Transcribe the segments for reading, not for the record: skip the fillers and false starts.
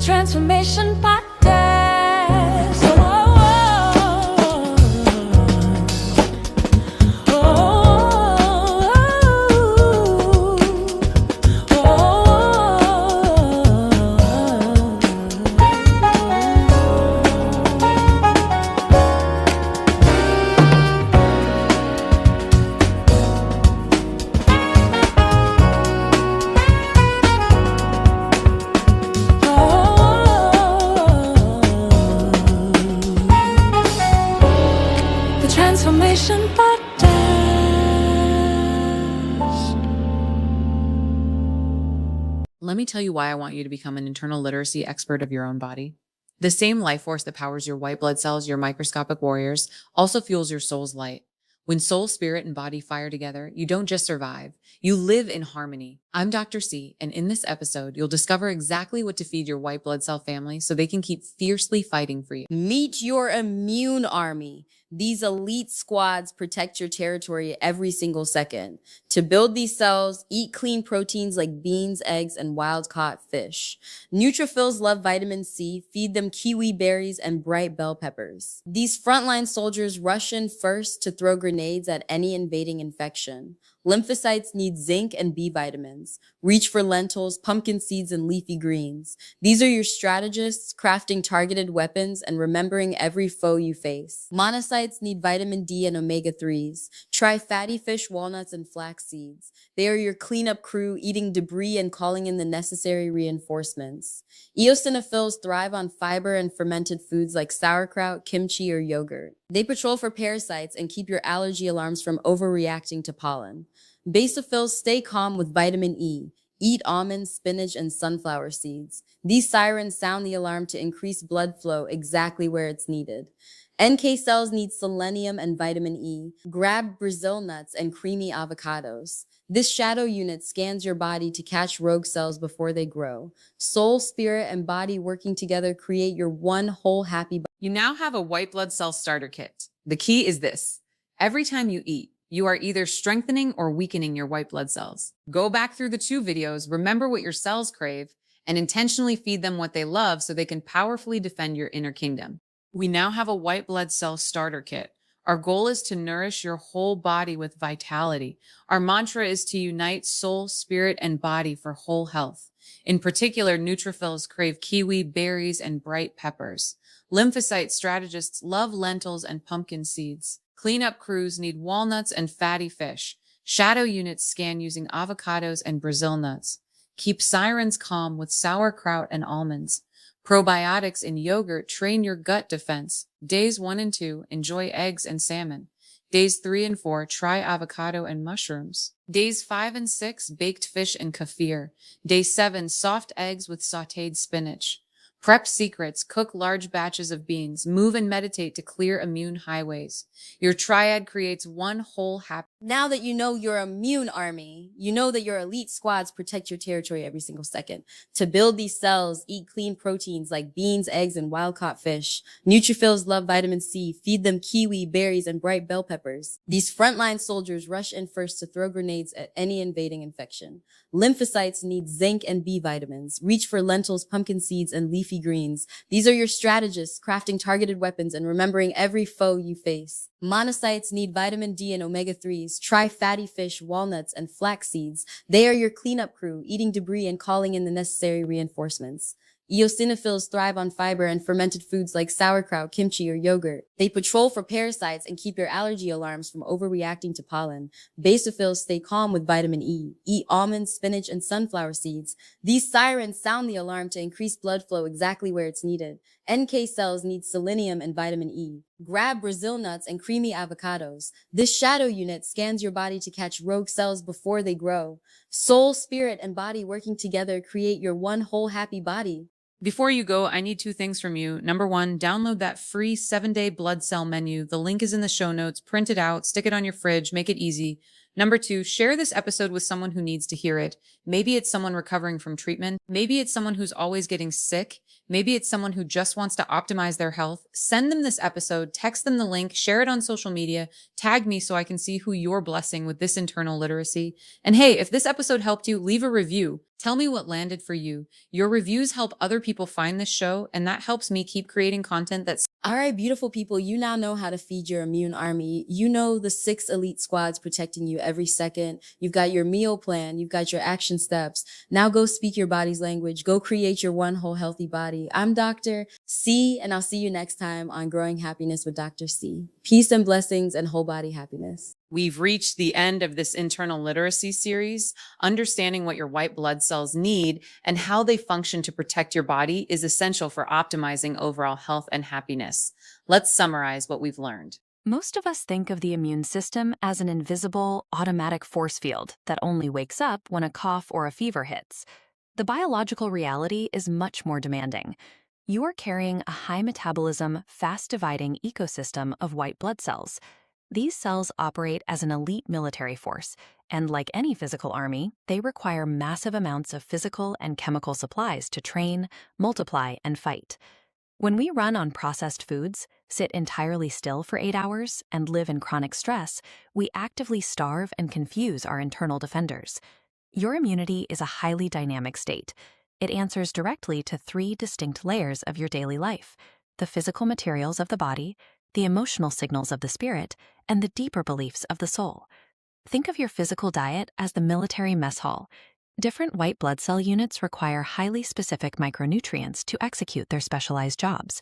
Transformation Podcast. Transformation Podcast. Let me tell you why I want you to become an internal literacy expert of your own body. The same life force that powers your white blood cells, your microscopic warriors, also fuels your soul's light. When soul, spirit, and body fire together, you don't just survive, you live in harmony. I'm Dr. C, and in this episode, you'll discover exactly what to feed your white blood cell family so they can keep fiercely fighting for you. Meet your immune army. These elite squads protect your territory every single second. To build these cells, eat clean proteins like beans, eggs, and wild-caught fish. Neutrophils love vitamin C. Feed them kiwi berries and bright bell peppers. These frontline soldiers rush in first to throw grenades at any invading infection. Lymphocytes need zinc and B vitamins. Reach for lentils, pumpkin seeds, and leafy greens. These are your strategists crafting targeted weapons and remembering every foe you face. Monocytes need vitamin D and omega-3s. Try fatty fish, walnuts, and flax seeds. They are your cleanup crew, eating debris and calling in the necessary reinforcements. Eosinophils thrive on fiber and fermented foods like sauerkraut, kimchi, or yogurt. They patrol for parasites and keep your allergy alarms from overreacting to pollen. Basophils stay calm with vitamin E. Eat almonds, spinach, and sunflower seeds. These sirens sound the alarm to increase blood flow exactly where it's needed. NK cells need selenium and vitamin E. Grab Brazil nuts and creamy avocados. This shadow unit scans your body to catch rogue cells before they grow. Soul, spirit, and body working together create your one whole happy body. You now have a white blood cell starter kit. The key is this. Every time you eat, you are either strengthening or weakening your white blood cells. Go back through the 2 videos, remember what your cells crave, and intentionally feed them what they love so they can powerfully defend your inner kingdom. We now have a white blood cell starter kit. Our goal is to nourish your whole body with vitality. Our mantra is to unite soul, spirit, and body for whole health. In particular, neutrophils crave kiwi, berries, and bright peppers. Lymphocyte strategists love lentils and pumpkin seeds. Cleanup crews need walnuts and fatty fish. Shadow units scan using avocados and Brazil nuts. Keep sirens calm with sauerkraut and almonds. Probiotics in yogurt train your gut defense. Days 1 and 2, enjoy eggs and salmon. Days 3 and 4, try avocado and mushrooms. Days 5 and 6, baked fish and kefir. Day 7, soft eggs with sautéed spinach. Prep secrets, cook large batches of beans, move and meditate to clear immune highways. Your triad creates one whole happy. Now that you know your immune army, you know that your elite squads protect your territory every single second. To build these cells, eat clean proteins like beans, eggs, and wild-caught fish. Neutrophils love vitamin C. Feed them kiwi, berries, and bright bell peppers. These frontline soldiers rush in first to throw grenades at any invading infection. Lymphocytes need zinc and B vitamins. Reach for lentils, pumpkin seeds, and leafy greens. These are your strategists crafting targeted weapons and remembering every foe you face. Monocytes need vitamin D and omega-3s. Try fatty fish, walnuts, and flax seeds. They are your cleanup crew, eating debris and calling in the necessary reinforcements. Eosinophils thrive on fiber and fermented foods like sauerkraut, kimchi, or yogurt. They patrol for parasites and keep your allergy alarms from overreacting to pollen. Basophils stay calm with vitamin E. Eat almonds, spinach, and sunflower seeds. These sirens sound the alarm to increase blood flow exactly where it's needed. NK cells need selenium and vitamin E. Grab Brazil nuts and creamy avocados. This shadow unit scans your body to catch rogue cells before they grow. Soul, spirit, and body working together create your one whole happy body. Before you go, I need 2 things from you. Number 1, download that free 7-day blood cell menu. The link is in the show notes. Print it out, stick it on your fridge, make it easy. Number 2, share this episode with someone who needs to hear it. Maybe it's someone recovering from treatment. Maybe it's someone who's always getting sick. Maybe it's someone who just wants to optimize their health. Send them this episode, text them the link, share it on social media, tag me so I can see who you're blessing with this internal literacy. And hey, if this episode helped you, leave a review. Tell me what landed for you. Your reviews help other people find this show, and that helps me keep creating content that's All right, beautiful people, you now know how to feed your immune army. You know the 6 elite squads protecting you every second. You've got your meal plan. You've got your action steps. Now go speak your body's language. Go create your one whole healthy body. I'm Dr. C, and I'll see you next time on Growing Happiness with Dr. C. Peace and blessings and whole body happiness. We've reached the end of this internal literacy series. Understanding what your white blood cells need and how they function to protect your body is essential for optimizing overall health and happiness. Let's summarize what we've learned. Most of us think of the immune system as an invisible, automatic force field that only wakes up when a cough or a fever hits. The biological reality is much more demanding. You are carrying a high metabolism, fast-dividing ecosystem of white blood cells. These cells operate as an elite military force, and like any physical army, they require massive amounts of physical and chemical supplies to train, multiply, and fight. When we run on processed foods, sit entirely still for 8 hours, and live in chronic stress, we actively starve and confuse our internal defenders. Your immunity is a highly dynamic state. It answers directly to 3 distinct layers of your daily life: the physical materials of the body, the emotional signals of the spirit, and the deeper beliefs of the soul. Think of your physical diet as the military mess hall. Different white blood cell units require highly specific micronutrients to execute their specialized jobs.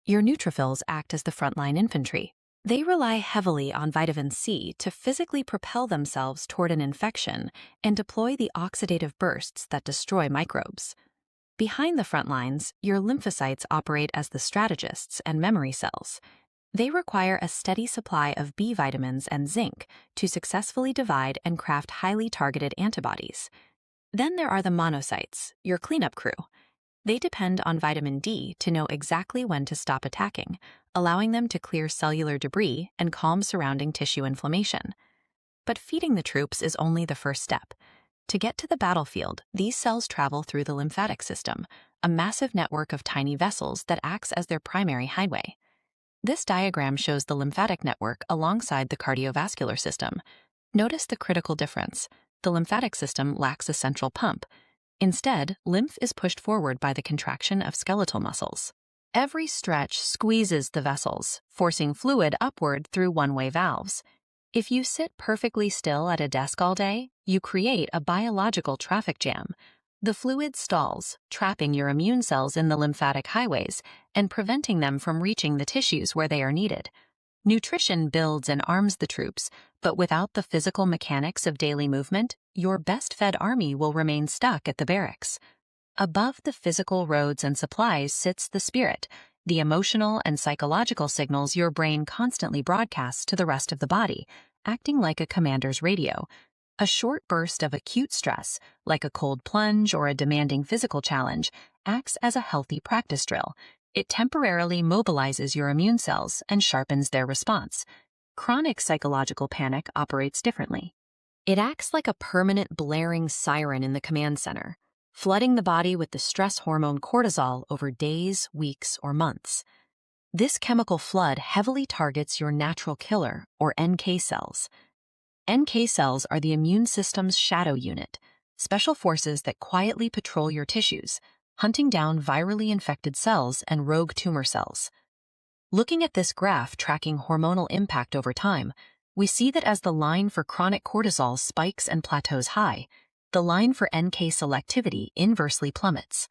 Your neutrophils act as the frontline infantry. They rely heavily on vitamin C to physically propel themselves toward an infection and deploy the oxidative bursts that destroy microbes. Behind the front lines, your lymphocytes operate as the strategists and memory cells. They require a steady supply of B vitamins and zinc to successfully divide and craft highly targeted antibodies. Then there are the monocytes, your cleanup crew. They depend on vitamin D to know exactly when to stop attacking, allowing them to clear cellular debris and calm surrounding tissue inflammation. But feeding the troops is only the first step. To get to the battlefield, these cells travel through the lymphatic system, a massive network of tiny vessels that acts as their primary highway. This diagram shows the lymphatic network alongside the cardiovascular system. Notice the critical difference. The lymphatic system lacks a central pump. Instead, lymph is pushed forward by the contraction of skeletal muscles. Every stretch squeezes the vessels, forcing fluid upward through one-way valves. If you sit perfectly still at a desk all day, you create a biological traffic jam. The fluid stalls, trapping your immune cells in the lymphatic highways and preventing them from reaching the tissues where they are needed. Nutrition builds and arms the troops, but without the physical mechanics of daily movement, your best-fed army will remain stuck at the barracks. Above the physical roads and supplies sits the spirit, the emotional and psychological signals your brain constantly broadcasts to the rest of the body, acting like a commander's radio. A short burst of acute stress, like a cold plunge or a demanding physical challenge, acts as a healthy practice drill. It temporarily mobilizes your immune cells and sharpens their response. Chronic psychological panic operates differently. It acts like a permanent blaring siren in the command center, flooding the body with the stress hormone cortisol over days, weeks, or months. This chemical flood heavily targets your natural killer, or NK cells. NK cells are the immune system's shadow unit, special forces that quietly patrol your tissues, hunting down virally infected cells and rogue tumor cells. Looking at this graph tracking hormonal impact over time, we see that as the line for chronic cortisol spikes and plateaus high, the line for NK selectivity inversely plummets.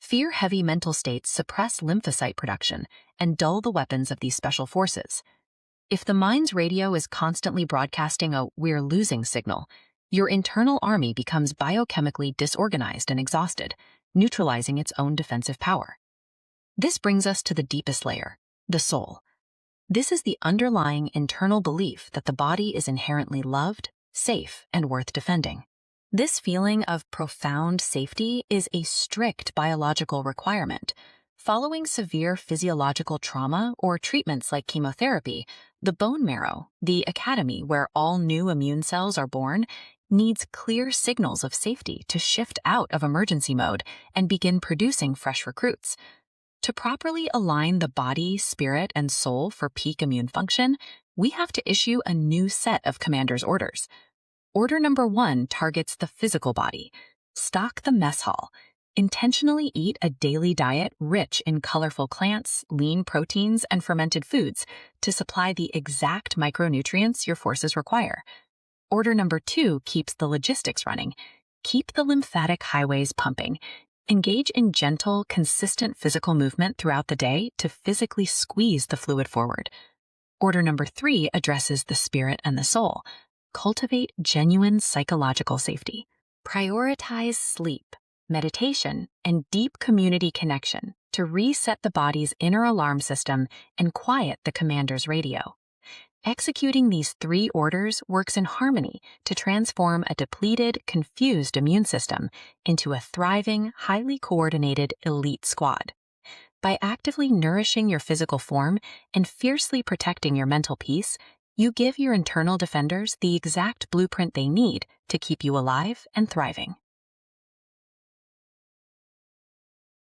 Fear-heavy mental states suppress lymphocyte production and dull the weapons of these special forces. If the mind's radio is constantly broadcasting a "we're losing" signal, your internal army becomes biochemically disorganized and exhausted, neutralizing its own defensive power. This brings us to the deepest layer, the soul. This is the underlying internal belief that the body is inherently loved, safe, and worth defending. This feeling of profound safety is a strict biological requirement. Following severe physiological trauma or treatments like chemotherapy, the bone marrow, the academy where all new immune cells are born, needs clear signals of safety to shift out of emergency mode and begin producing fresh recruits. To properly align the body, spirit, and soul for peak immune function, we have to issue a new set of commander's orders. Order number 1 targets the physical body. Stock the mess hall. Intentionally eat a daily diet rich in colorful plants, lean proteins, and fermented foods to supply the exact micronutrients your forces require. Order number 2 keeps the logistics running. Keep the lymphatic highways pumping. Engage in gentle, consistent physical movement throughout the day to physically squeeze the fluid forward. Order number 3 addresses the spirit and the soul. Cultivate genuine psychological safety. Prioritize sleep, meditation, and deep community connection to reset the body's inner alarm system and quiet the commander's radio. Executing these 3 orders works in harmony to transform a depleted, confused immune system into a thriving, highly coordinated elite squad. By actively nourishing your physical form and fiercely protecting your mental peace, you give your internal defenders the exact blueprint they need to keep you alive and thriving.